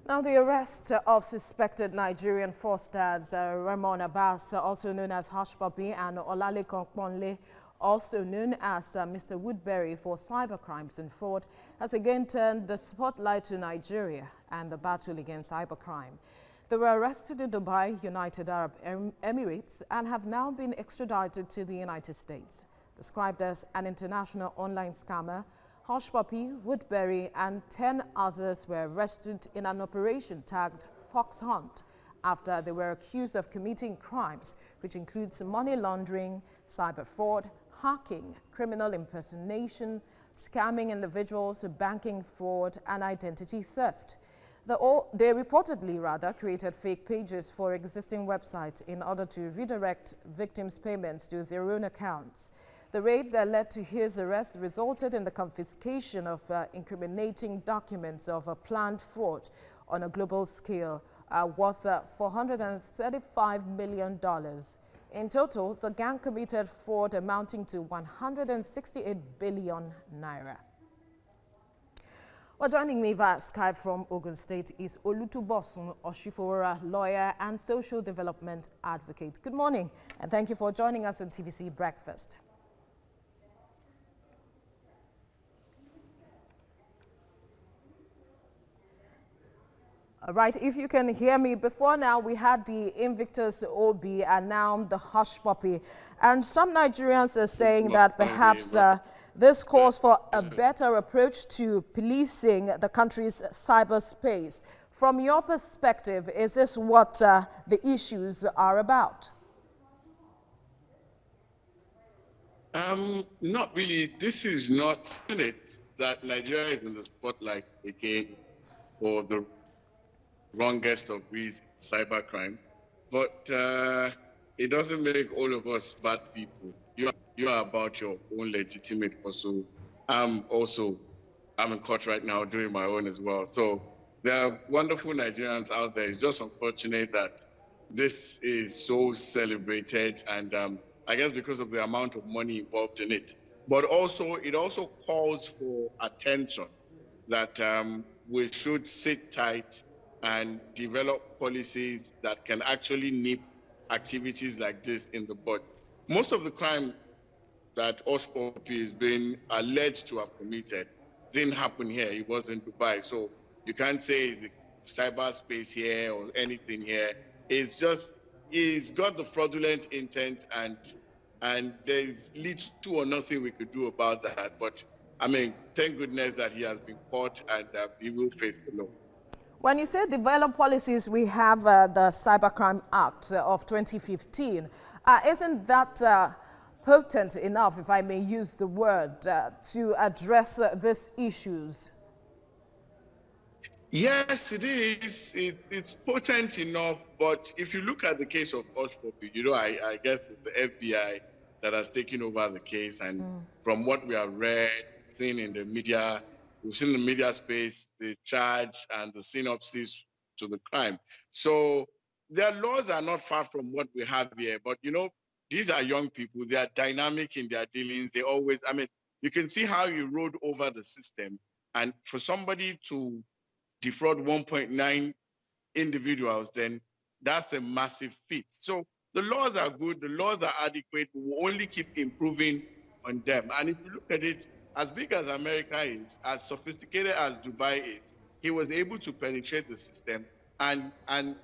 Now, the arrest of suspected Nigerian fraudsters Ramon Abbas, also known as Hushpuppi, and Olalekan Ponle, also known as Mr. Woodbury, for cybercrimes and fraud, has again turned the spotlight to Nigeria and the battle against cybercrime. They were arrested in Dubai, United Arab Emirates, and have now been extradited to the United States. Described as an international online scammer, Hushpuppi, Woodbury, and 10 others were arrested in an operation tagged Fox Hunt after they were accused of committing crimes, which includes money laundering, cyber fraud, hacking, criminal impersonation, scamming individuals, banking fraud, and identity theft. They reportedly created fake pages for existing websites in order to redirect victims' payments to their own accounts. The raid that led to his arrest resulted in the confiscation of incriminating documents of a planned fraud on a global scale worth $435 million. In total, the gang committed fraud amounting to 168 billion naira. Well, joining me via Skype from Ogun State is Olutubosun Oshifora, lawyer and social development advocate. Good morning, and thank you for joining us on TVC Breakfast. All right, if you can hear me, before now we had the Invictus OB and now the Hushpuppi. And some Nigerians are saying that perhaps this calls for a better approach to policing the country's cyberspace. From your perspective, is this what the issues are about? Not really. This is not it that Nigeria is in the spotlight again for the wrongest of reasons, cybercrime, but it doesn't make all of us bad people. You are about your own legitimate pursuit. I'm in court right now doing my own as well. So there are wonderful Nigerians out there. It's just unfortunate that this is so celebrated, and I guess because of the amount of money involved in it. But also, it also calls for attention that we should sit tight and develop policies that can actually nip activities like this in the bud. Most of the crime that Hushpuppi is being alleged to have committed didn't happen here. It was in Dubai. So you can't say it's cyberspace here or anything here. It's just, he's got the fraudulent intent, and there's little or nothing we could do about that. But I mean, thank goodness that he has been caught and he will face the law. When you say develop policies, we have the CyberCrime Act of 2015. Isn't that potent enough, if I may use the word, to address these issues? Yes, it is. It's potent enough, but if you look at the case of Hushpuppi, I guess it's the FBI that has taken over the case, and from what we have read, seen in the media, we've seen the media space, the charge and the synopsis to the crime. So their laws are not far from what we have here. But, these are young people. They are dynamic in their dealings. They always, you can see how you rode over the system. And for somebody to defraud 1.9 individuals, then that's a massive feat. So the laws are good. The laws are adequate. We will only keep improving on them. And if you look at it, as big as America is, as sophisticated as Dubai is, he was able to penetrate the system, and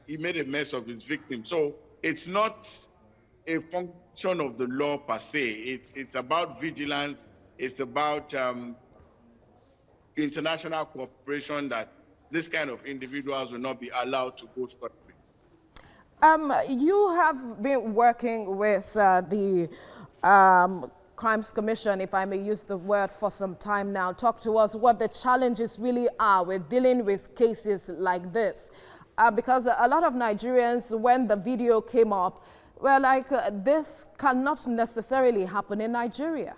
he made a mess of his victim. So it's not a function of the law per se. It's about vigilance. It's about international cooperation that this kind of individuals will not be allowed to go scot-free. You have been working with the Crimes Commission, if I may use the word, for some time now. Talk to us what the challenges really are with dealing with cases like this. Because a lot of Nigerians, when the video came up, were like, this cannot necessarily happen in Nigeria.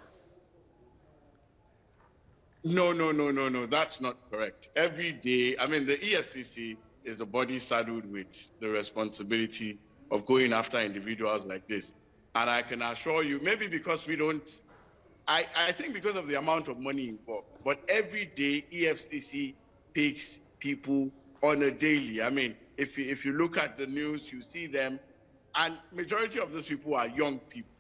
No, that's not correct. Every day, the EFCC is a body saddled with the responsibility of going after individuals like this. And I can assure you, maybe because we don't, I think because of the amount of money involved, but every day EFCC picks people on a daily. I mean, if you look at the news, you see them, and majority of those people are young people.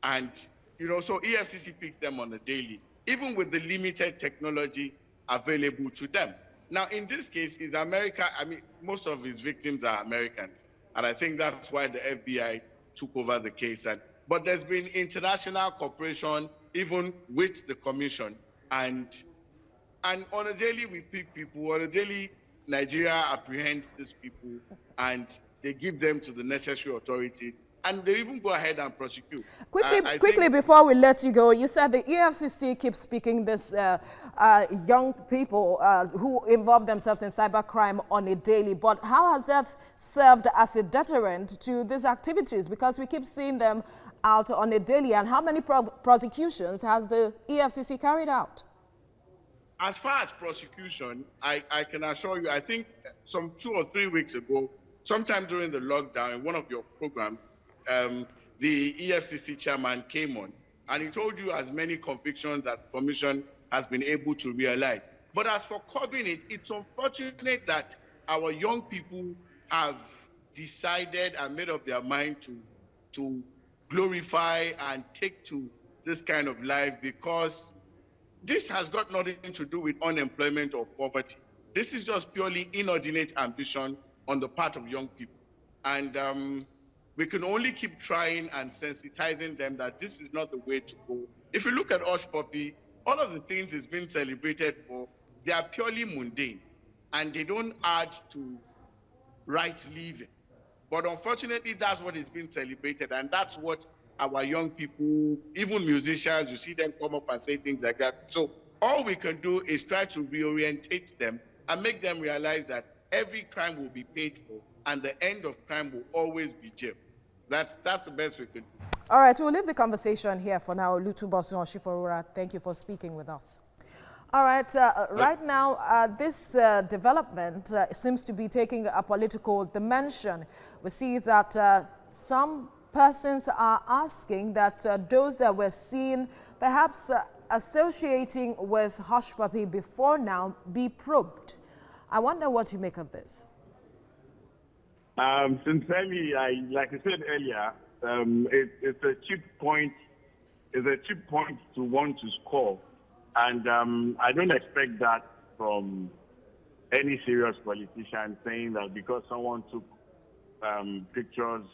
And, so EFCC picks them on a daily, even with the limited technology available to them. Now, in this case, is America, I mean, most of his victims are Americans. And I think that's why the FBI took over the case. But there's been international cooperation, even with the commission. And on a daily, we pick people. On a daily, Nigeria apprehends these people and they give them to the necessary authority. And they even go ahead and prosecute. Quickly, before we let you go, you said the EFCC keeps picking this young people who involve themselves in cybercrime on a daily. But how has that served as a deterrent to these activities? Because we keep seeing them out on a daily. And how many prosecutions has the EFCC carried out? As far as prosecution, I can assure you, I think some 2 or 3 weeks ago, sometime during the lockdown, in one of your programs, the EFCC chairman came on and he told you as many convictions that the commission has been able to realize. But as for curbing it, it's unfortunate that our young people have decided and made up their mind to glorify and take to this kind of life, because this has got nothing to do with unemployment or poverty. This is just purely inordinate ambition on the part of young people. And we can only keep trying and sensitizing them that this is not the way to go. If you look at Hushpuppi, all of the things he's been celebrated for, they are purely mundane and they don't add to right living. But unfortunately, that's what is being celebrated, and that's what our young people, even musicians, you see them come up and say things like that. So all we can do is try to reorientate them and make them realize that every crime will be paid for, and the end of crime will always be jail. That's the best we can do. All right, we'll leave the conversation here for now. Lutubosun Oshiforura, thank you for speaking with us. All right, right now, this development seems to be taking a political dimension. We see that some persons are asking that those that were seen perhaps associating with Hushpuppi before now be probed. I wonder what you make of this. Sincerely, like I said earlier, it's a cheap point. It's a cheap point to want to score, and I don't expect that from any serious politician, saying that because someone took pictures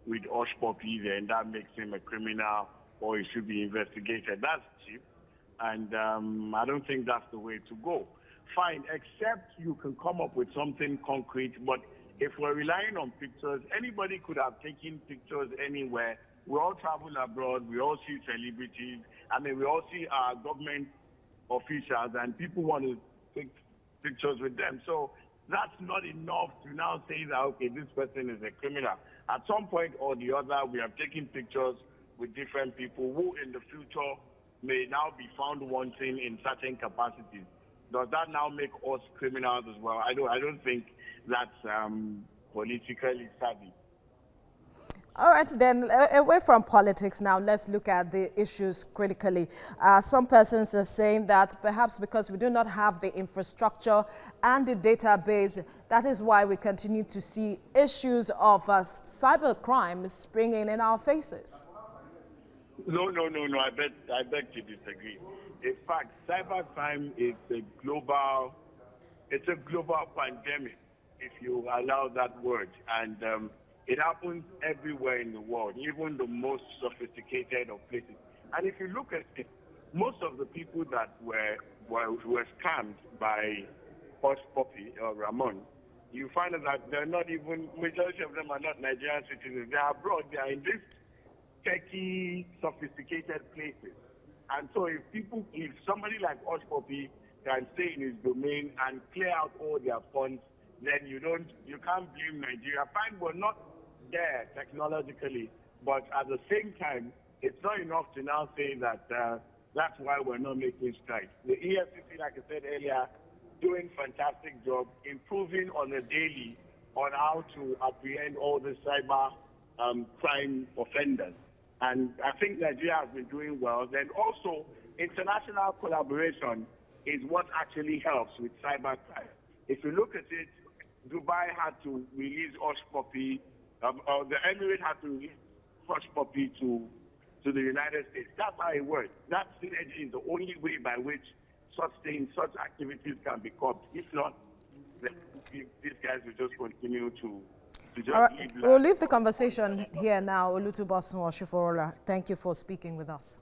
with Hushpuppi, then that makes him a criminal or he should be investigated. That's cheap, and I don't think that's the way to go. Fine, except you can come up with something concrete, but if we're relying on pictures, anybody could have taken pictures anywhere. We all travel abroad, we all see celebrities, I mean, we all see our government officials, and people want to take pictures with them. So that's not enough to now say that, okay, this person is a criminal. At some point or the other, we have taken pictures with different people who in the future may now be found wanting in certain capacities. Does that now make us criminals as well? I don't think that's politically savvy. All right, then, away from politics now, let's look at the issues critically. Some persons are saying that perhaps because we do not have the infrastructure and the database, that is why we continue to see issues of cybercrime springing in our faces. No. I beg to disagree. In fact, cybercrime is a global pandemic, if you allow that word. And it happens everywhere in the world, even the most sophisticated of places. And if you look at it, most of the people that were scammed by Hushpuppi or Ramon, you find out that they're not even, majority of them are not Nigerian citizens. They are abroad. They are in these techy, sophisticated places. And so if somebody like Hushpuppi can stay in his domain and clear out all their funds, then you can't blame Nigeria. Fine, we're not there technologically, but at the same time, it's not enough to now say that that's why we're not making strides. The EFCC, like I said earlier, doing fantastic job, improving on a daily on how to apprehend all the cyber crime offenders. And I think Nigeria has been doing well. Then also, international collaboration is what actually helps with cybercrime. If you look at it, Dubai had to release Hushpuppi, or the Emirates had to release Hushpuppi to the United States. That's how it works. That synergy is the only way by which such things, such activities can be curbed. If not, these guys will just continue to just live. We'll leave the conversation here now. Olutubosun Oshiforola, thank you for speaking with us.